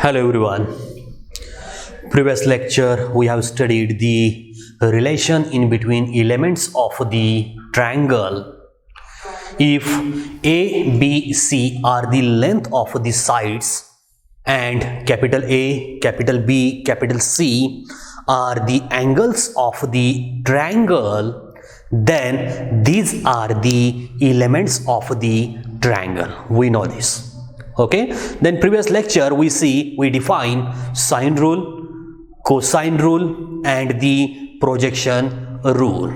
Hello everyone. Previous lecture we have studied the relation in between elements of the triangle. If A, B, C are the length of the sides and capital A, capital B, capital C are the angles of the triangle, then these are the elements of the triangle. We know this. Okay, then previous lecture we define sine rule, cosine rule and the projection rule.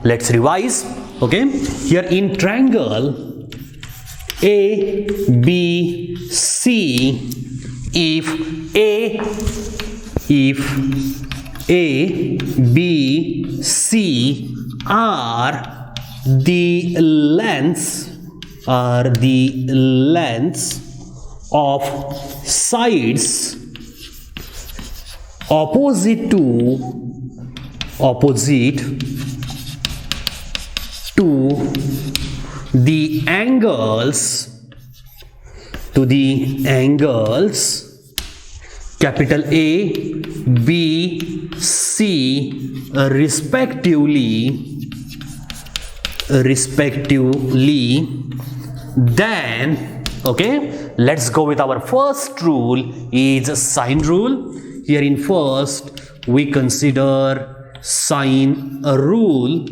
Let's revise. Okay, here in triangle A, B, C, if A, B, C are the lengths of sides opposite to the angles capital A, B, C respectively, then okay, let's go with our first rule is sine rule. Here in first we consider sine rule.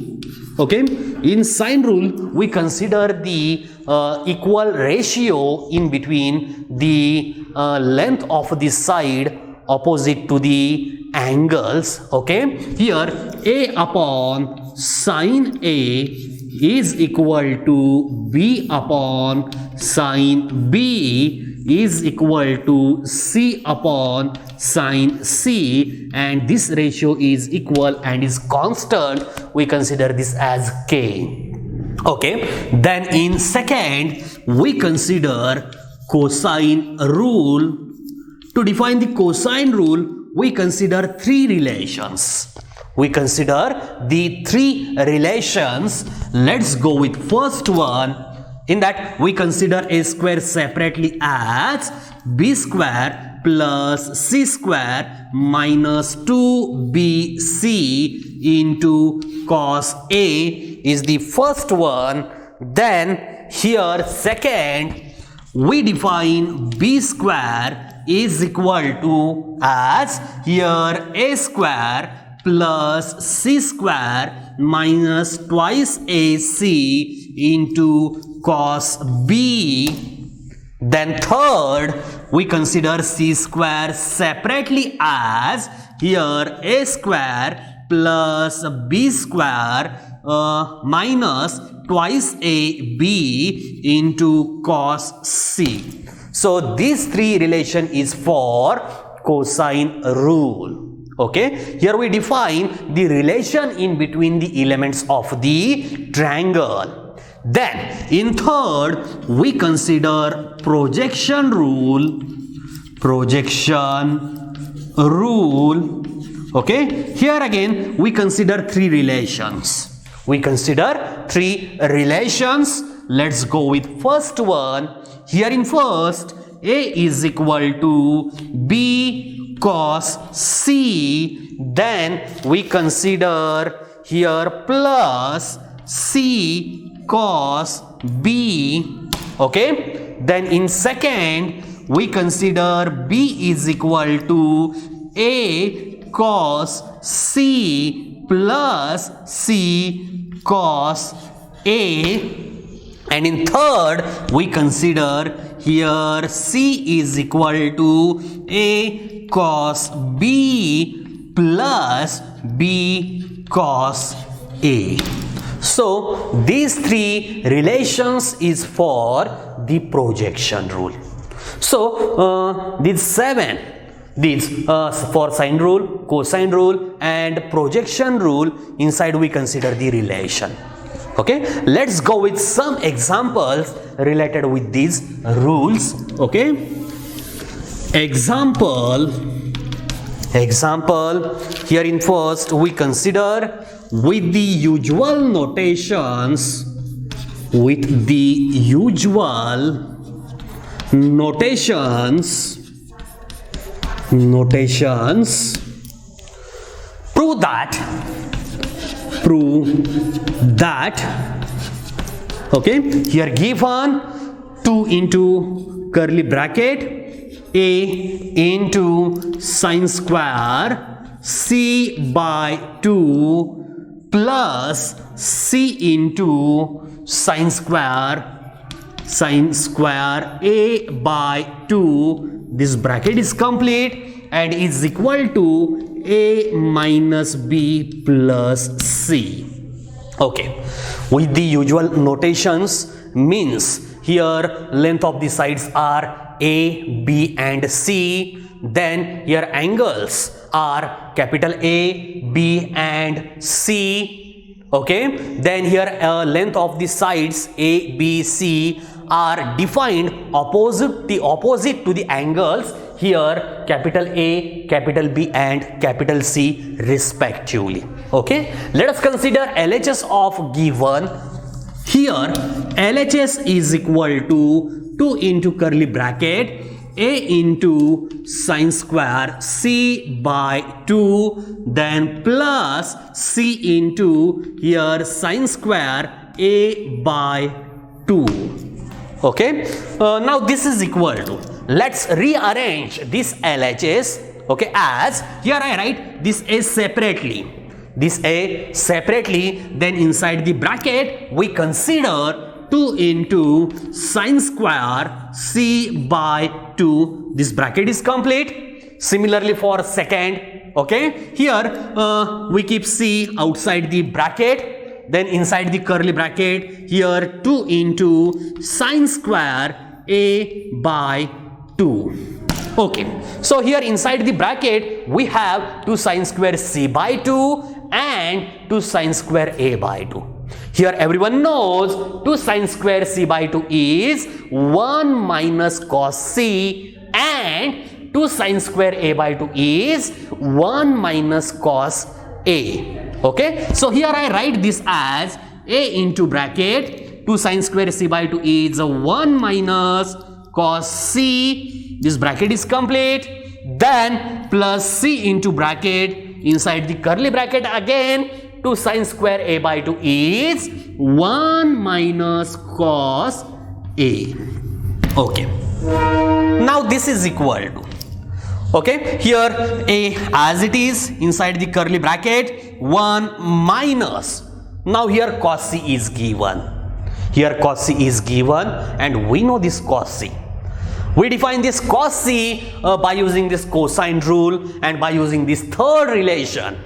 Okay, in sine rule we consider the equal ratio in between the length of the side opposite to the angles. Okay, here A upon sine A is equal to B upon sine B is equal to C upon sine C, and this ratio is equal and is constant. We consider this as K. Okay, then in second we consider cosine rule. To define the cosine rule we consider three relations. Let's go with first one. In that we consider A square separately as B square plus C square minus 2BC into cos A is the first one. Then here second we define B square is equal to as here A square plus C square minus twice AC into cos B. Then third we consider C square separately as here A square plus B square minus twice AB into cos C. So this three relation is for cosine rule. Okay, here we define the relation in between the elements of the triangle. Then in third we consider projection rule. Okay, here again we consider three relations. Let's go with first one. Here in first A is equal to B cos C, then we consider here plus C cos B. Okay, then in second we consider B is equal to A cos C plus C cos A, and in third we consider here C is equal to A cos B plus B cos A. So these three relations is for the projection rule. So these seven, for sine rule, cosine rule and projection rule, inside we consider the relation. Okay, let's go with some examples related with these rules. Okay, example here in first we consider with the usual notations notations. Prove that, okay, here given 2 into curly bracket a into sine square c by 2 plus c into sine square a by 2, this bracket is complete and is equal to a minus b plus c. Okay, with the usual notations, means here length of the sides are a, b and c, then here angles are capital A, B and C. Okay, then here length of the sides A, B, C are defined opposite to the angles here capital A, capital B and capital C respectively. Okay, let us consider LHS of given. Here LHS is equal to 2 into curly bracket a into sine square c by 2, then plus c into here sine square a by 2. Okay, now this is equal to, let's rearrange this LHS, okay, as here I write this a separately, then inside the bracket we consider 2 into sine square c by 2, this bracket is complete. Similarly for second, okay, here we keep c outside the bracket, then inside the curly bracket here 2 into sine square a by 2. Okay, so here inside the bracket we have 2 sine square c by 2 and 2 sine square a by 2. Here everyone knows 2 sine square c by 2 is 1 minus cos c and 2 sine square a by 2 is 1 minus cos a. Okay, so here I write this as a into bracket 2 sine square c by 2 is 1 minus cos c, this bracket is complete, then plus c into bracket inside the curly bracket again 2 sine square a by 2 is 1 minus cos a. Okay, now this is equal to, okay, here a as it is inside the curly bracket 1 minus, now here cos c is given, and we know this cos c. We define this cos c by using this cosine rule and by using this third relation.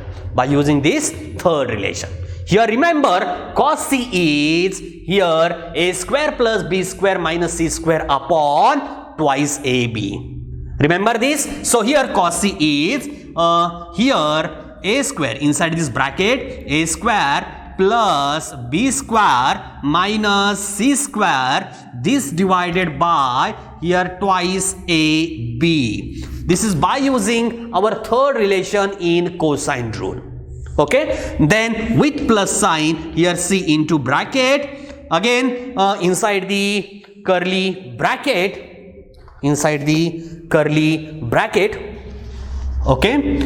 Here remember cos c is here a square plus b square minus c square upon twice ab. Remember this? So here cos c is here a square inside this bracket a square plus b square minus c square, this divided by here twice ab. This is by using our third relation in cosine rule. Okay, then with plus sign here c into bracket again inside the curly bracket, okay,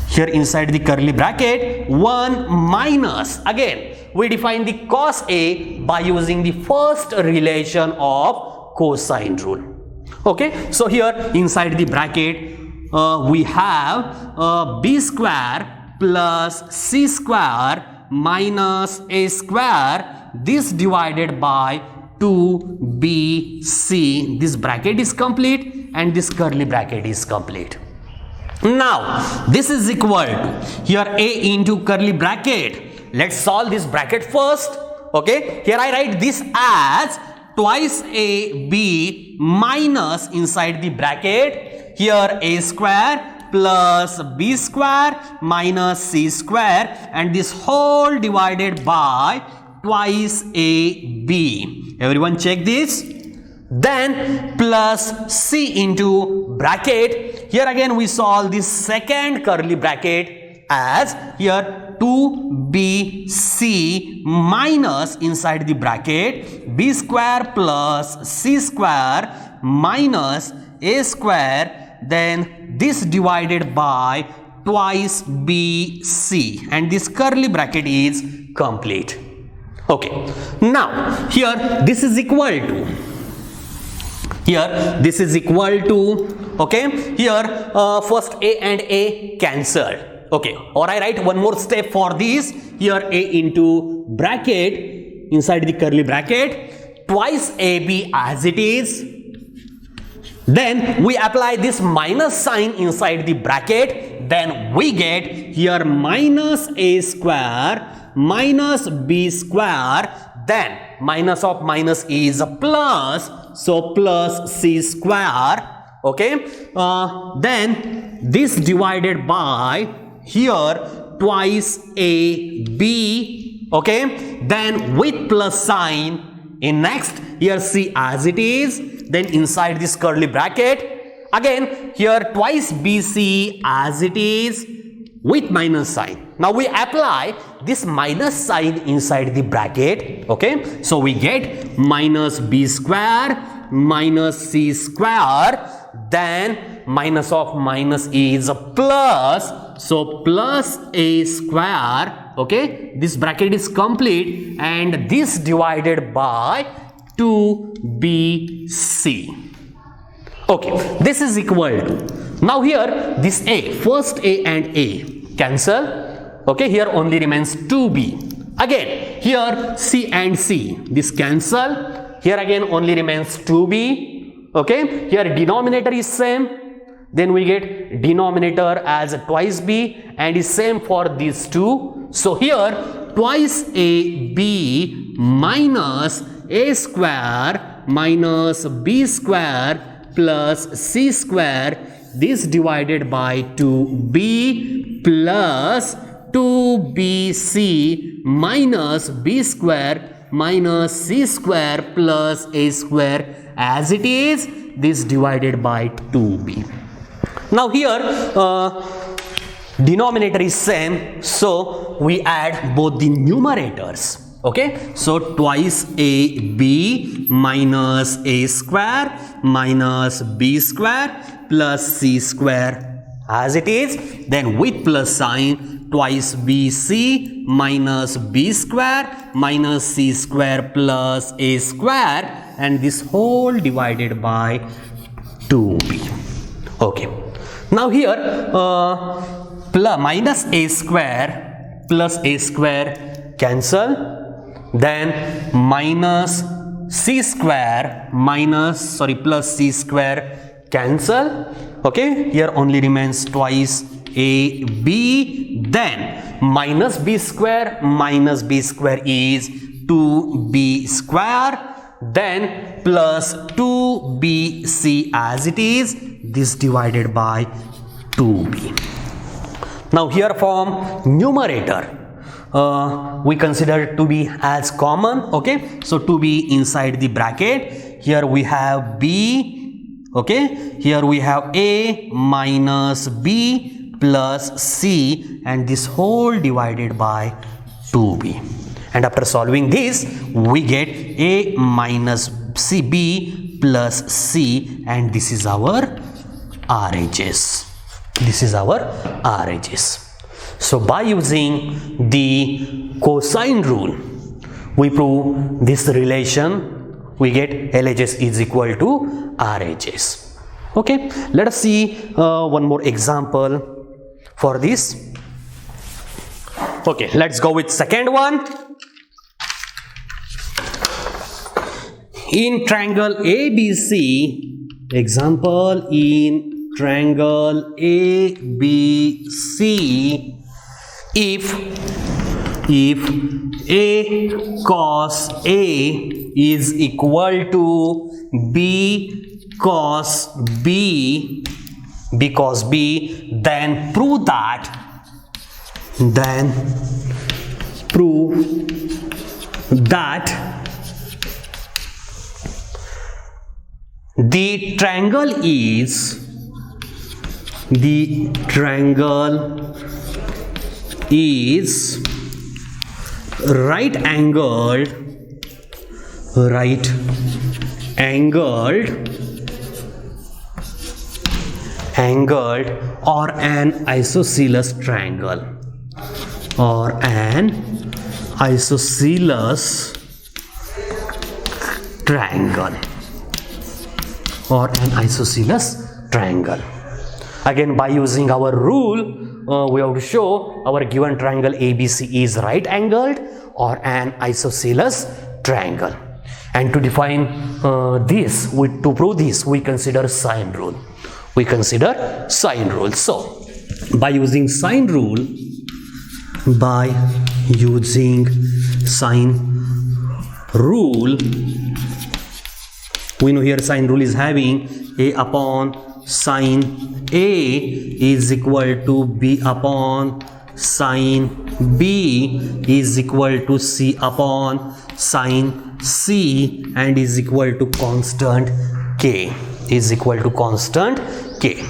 here inside the curly bracket 1 minus, again we define the cos a by using the first relation of cosine rule. Okay, so here inside the bracket we have b square plus c square minus a square, this divided by 2bc, this bracket is complete and this curly bracket is complete. Now this is equal to here a into curly bracket. Let's solve this bracket first. Okay, here I write this as twice a b minus inside the bracket here a square plus b square minus c square and this whole divided by twice a b. Everyone check this. Then plus c into bracket, here again we solve this second curly bracket as here 2bc minus inside the bracket b square plus c square minus a square, then this divided by twice bc, and this curly bracket is complete. Okay, now here this is equal to, okay, here first a and a cancelled. Okay, or I write one more step for this. Here a into bracket, inside the curly bracket, twice ab as it is. Then we apply this minus sign inside the bracket. Then we get here minus a square minus b square. Then minus of minus is a plus, so plus c square. Okay, then this divided by here twice a b. Okay, then with plus sign in next here c as it is, then inside this curly bracket again here twice bc as it is with minus sign. Now we apply this minus sign inside the bracket. Okay, so we get minus b square minus c square, then minus of minus is a plus, so plus a square. Okay, this bracket is complete, and this divided by 2bc. Okay, this is equal to, now here this a, first a and a cancel. Okay, here only remains 2b. Again here c and c, this cancel. Here again only remains 2b. Okay, here denominator is same, then we get denominator as twice b, and is same for these two. So here twice a b minus a square minus b square plus c square, this divided by 2b plus 2bc minus b square minus c square plus a square as it is, this divided by 2b. Now here denominator is same, so we add both the numerators. Okay, so twice ab minus a square minus b square plus c square as it is, then with plus sign twice bc minus b square minus c square plus a square, and this whole divided by 2b. Okay, now here plus minus a square plus a square cancel, then minus c square minus plus c square cancel. Okay, here only remains twice a b, then minus b square is 2b square, then plus 2bc as it is, this divided by 2b. Now here from numerator we consider 2b as common. Okay, so 2b inside the bracket, here we have b. Okay, here we have a minus b plus c, and this whole divided by 2b. And after solving this, we get a minus b plus c, and this is our RHS. This is our RHS. So by using the cosine rule, we prove this relation. We get LHS is equal to RHS. Okay, let us see one more example for this. Okay, let's go with second one. In triangle ABC, example in triangle ABC, if A cos A is equal to B cos B, then prove that the triangle is right angled angled or an isosceles triangle, or an isosceles triangle, or an isosceles triangle. Again, by using our rule, we have to show our given triangle ABC is right angled or an isosceles triangle. And to define to prove this, we consider sine rule. We consider sine rule. So, by using sine rule, we know here sine rule is having A upon sine A is equal to B upon sine B is equal to C upon sine C and is equal to constant K, is equal to constant K.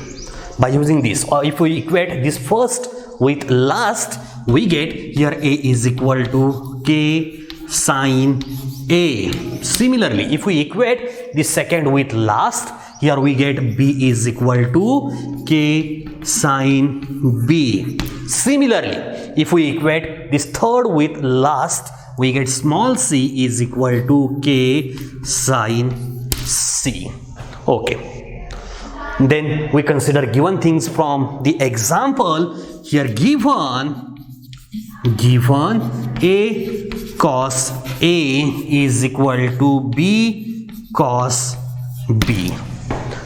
By using this, or if we equate this first with last, we get here A is equal to K sine A. Similarly, if we equate the second with last, here we get B is equal to K sine B. Similarly, if we equate this third with last, we get small c is equal to K sine C. Okay. Then we consider given things from the example. Here given A cos A is equal to B cos B.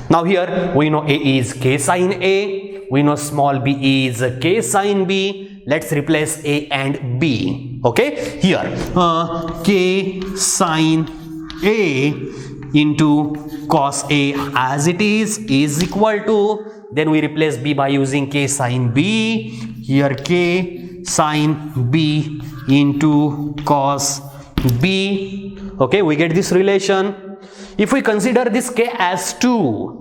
Now here we know A is K sine A, we know small b is K sine B. Let's replace A and B. Okay, here K sine A into cos A as it is equal to, then we replace B by using K sine B. Here K sine B into cos B. Okay, we get this relation. If we consider this K as 2,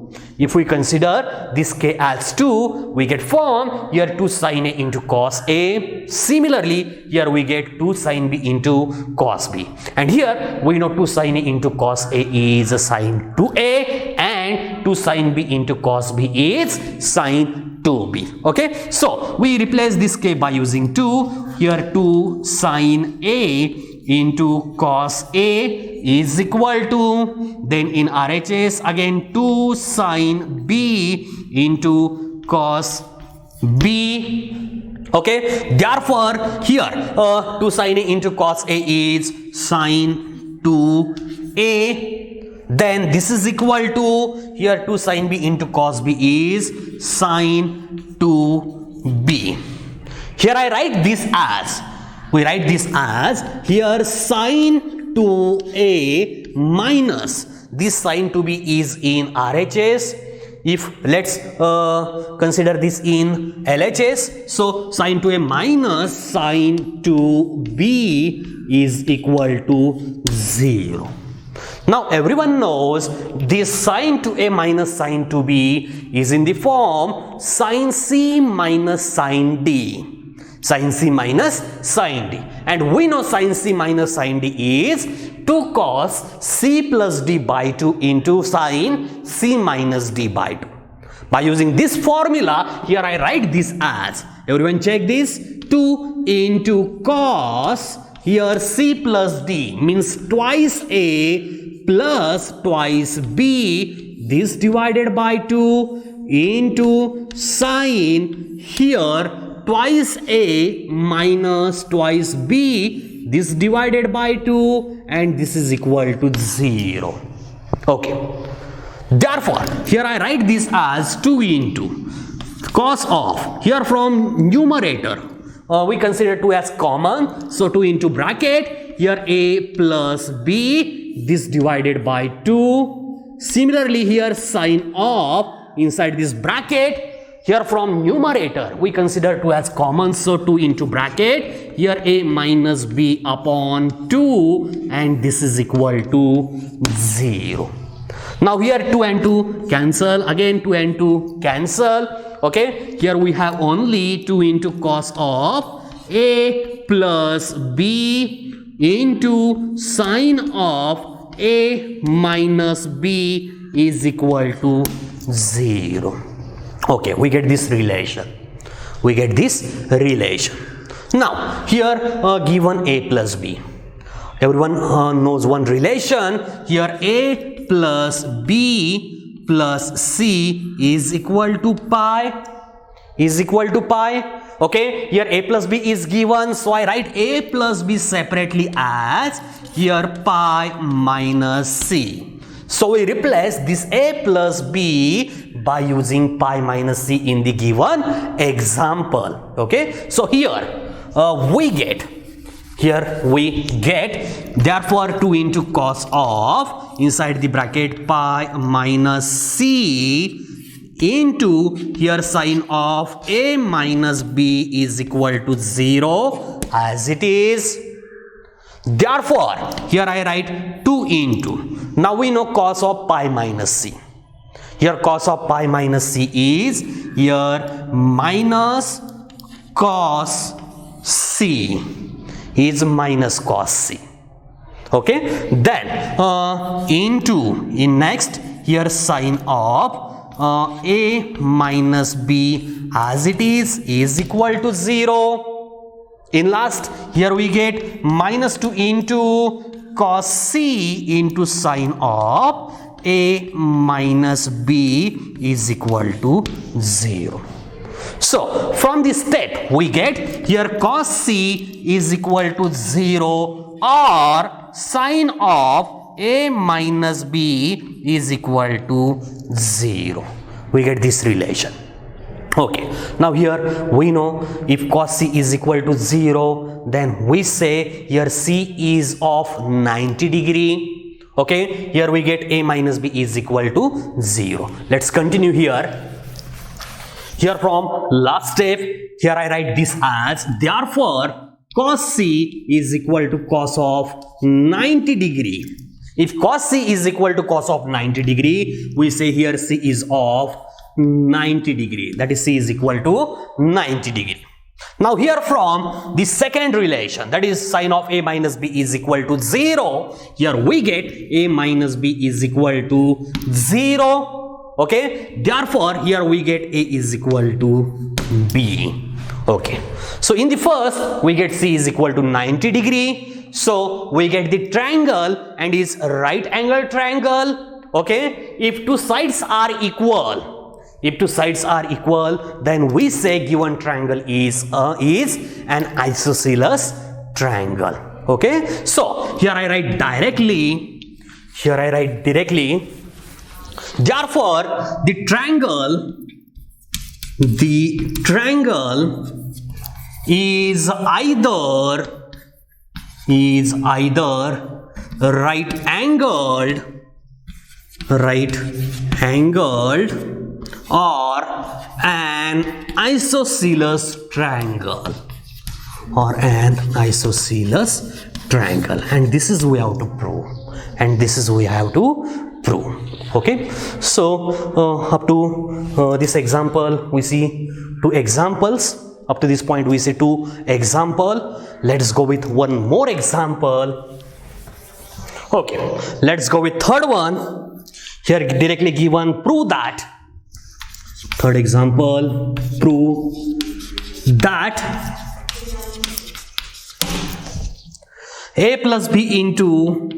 we get form here 2 sine A into cos A. Similarly, here we get 2 sine B into cos B. And here we know 2 sine A into cos A is sine 2A and 2 sine B into cos B is sine 2B. Okay, so we replace this K by using 2. Here 2 sine A into cos A is equal to, then in RHS again 2 sine B into cos B. Okay, therefore here 2 sine A into cos A is sine 2A. Then this is equal to, here 2 sine B into cos B is sine 2B. Here I write this as, here sine 2A minus this sine 2B is in RHS. If let's consider this in LHS, so sine 2A minus sine 2B is equal to 0. Now everyone knows this sine 2A minus sine 2B is in the form sine C minus sine D. Sine C minus sine D, and we know sine C minus sine D is 2 cos C plus D by 2 into sine C minus D by 2. By using this formula, here I write this as, everyone check this, 2 into cos, here C plus D means twice A plus twice B, this divided by 2 into sine, here twice A minus twice B, this divided by 2, and this is equal to 0. Okay, therefore here I write this as 2 into cos of, here from numerator we consider 2 as common, so 2 into bracket, here A plus B, this divided by 2. Similarly here sine of, inside this bracket, here from numerator we consider 2 as common, so 2 into bracket, here A minus B upon 2, and this is equal to 0. Now here 2 and 2 cancel, again 2 and 2 cancel. Okay, here we have only 2 into cos of A plus B into sine of A minus B is equal to 0. Okay, we get this relation. We get this relation. Now, here given a plus b. Everyone knows one relation. Here a plus b plus c is equal to pi. Is equal to pi. Okay, here a plus b is given, so I write a plus b separately as here pi minus c. So we replace this a plus b by using pi minus c in the given example. Okay, so here we get therefore 2 into cos of inside the bracket pi minus c into here sine of a minus b is equal to 0 as it is. Therefore here I write 2 into, now we know cos of pi minus c. Here cos of pi minus c is here minus cos c, is minus cos c. Okay, then into in next here sine of a minus b as it is equal to 0. In last here we get minus 2 into cos c into sine of a minus b is equal to 0. So from this step we get here cos c is equal to 0 or sine of a minus b is equal to 0. We get this relation. Okay, now here we know if cos c is equal to 0, then we say here c is of 90 degree. Okay, here we get a minus b is equal to 0. Let's continue here. Here from last step, here I write this as therefore cos c is equal to cos of 90 degree. If cos c is equal to cos of 90 degree, we say here c is of 90 degree, that is c is equal to 90 degree. Now here from the second relation, that is sine of a minus b is equal to 0, here we get a minus b is equal to 0. Okay, therefore here we get a is equal to b. Okay, so in the first we get c is equal to 90 degree, so we get the triangle and is right angle triangle. Okay, if two sides are equal, then we say given triangle is an isosceles triangle. Okay, so here I write directly, therefore the triangle is either right angled or an isosceles triangle, and this is we have to prove, Okay, so up to this example we see 2 examples. Up to this point we see 2 example. Let's go with one more example. Okay, let's go with third one. Here directly given, prove that. Third example, prove that a plus b into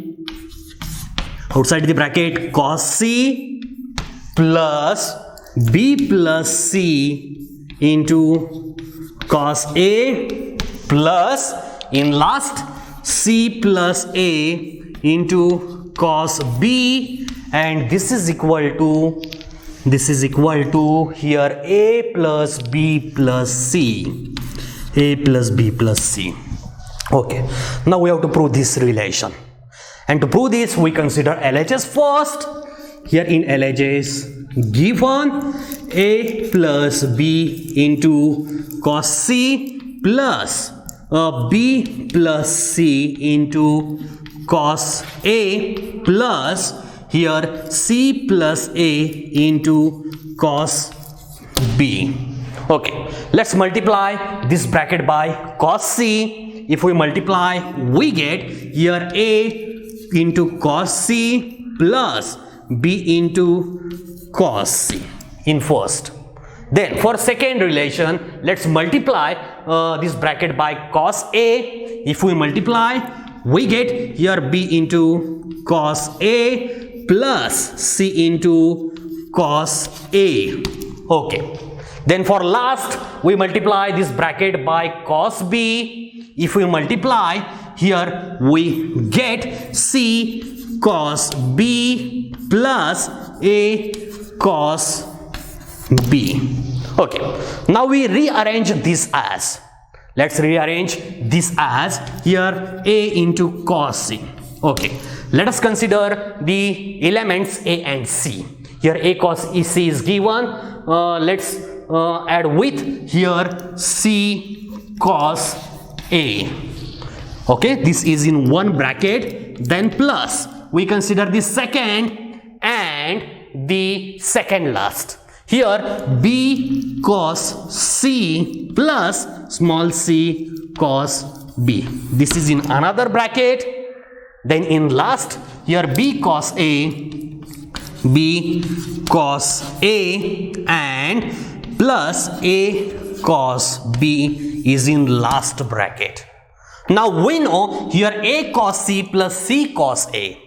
outside the bracket cos c plus b plus c into cos a plus in last c plus a into cos b, and this is equal to here a plus b plus c. Okay, now we have to prove this relation, and to prove this we consider LHS first. Here in LHS given a plus b into cos c plus b plus c into cos a plus here c plus a into cos b. Okay, let's multiply this bracket by cos c. If we multiply, we get here a into cos c plus b into cos c in first. Then for second relation, let's multiply this bracket by cos A. If we multiply, we get here B into cos A plus C into cos A. Okay. Then for last, we multiply this bracket by cos B. If we multiply, here we get C cos B plus A cos B. Okay. Now we rearrange this as. Let's rearrange this as here A into cos C. Okay. Let us consider the elements A and C. Here A cos C is given. Let's add with here C cos A. Okay, this is in one bracket. Then plus we consider the second and the second last. Here B cos C plus small c cos B. This is in another bracket. Then in last, here B cos A and plus A cos B is in last bracket. Now we know here A cos C plus C cos A.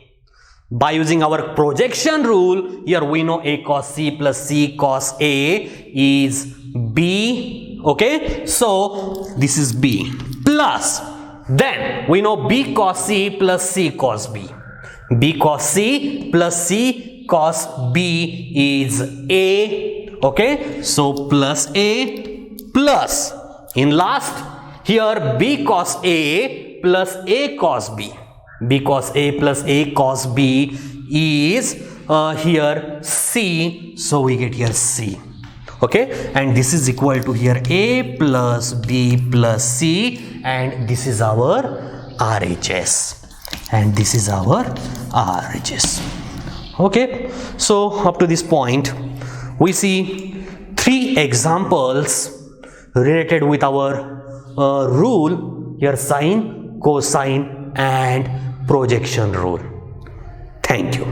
By using our projection rule, here we know A cos C plus C cos A is B. Okay, so this is B. Plus, then we know B cos C plus C cos B. B cos C plus C cos B is A. Okay, so plus A plus in last here B cos A plus A cos B. B cos A plus A cos B is here C, so we get here C. Okay, and this is equal to here A plus B plus C, and this is our RHS, and this is our RHS. Okay, so up to this point we see 3 examples related with our rule here: sine, cosine and projection rule. Thank you.